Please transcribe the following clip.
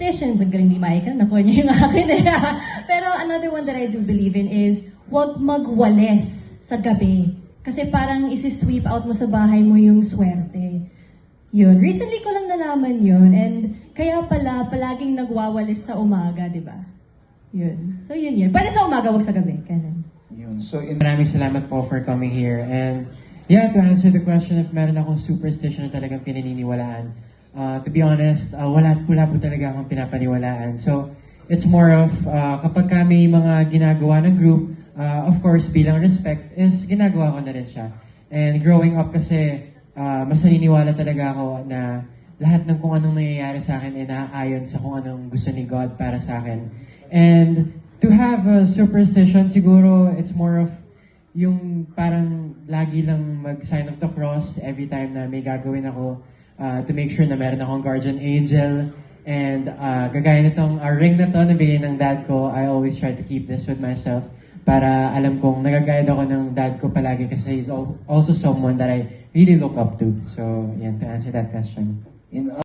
superstitions. Ang galing ni Michael, nakuha niya yung akin eh. Pero another one that I do believe in is, huwag magwales sa gabi. Kasi parang isi-sweep out mo sa bahay mo yung swerte. Yun. Recently ko lang nalaman yun. And kaya pala, palaging nagwawalis sa umaga, di ba? Yun. So yun. Pwede sa umaga, wag sa gabi. Ganun. Yun. So, Maraming salamat po for coming here. And yeah, to answer the question if meron akong superstition na talagang pinaniniwalaan, to be honest, wala po talaga akong pinapaniwalaan. So, it's more of kapag may mga ginagawa ng group, of course, bilang respect, is ginagawa ko na rin siya. And growing up kasi, mas naniniwala talaga ako na lahat ng kung anong nangyayari sa akin ay naaayon sa kung anong gusto ni God para sa akin. And to have a superstition, siguro, it's more of yung parang lagi lang mag-sign of the cross every time na may gagawin ako to make sure na meron akong guardian angel. And gagaya nitong ring na to na bigay ng dad ko, I always try to keep this with myself para alam kong nag-guide ako ng dad ko palagi kasi he's also someone that I really look up to. So, yan, to answer that question.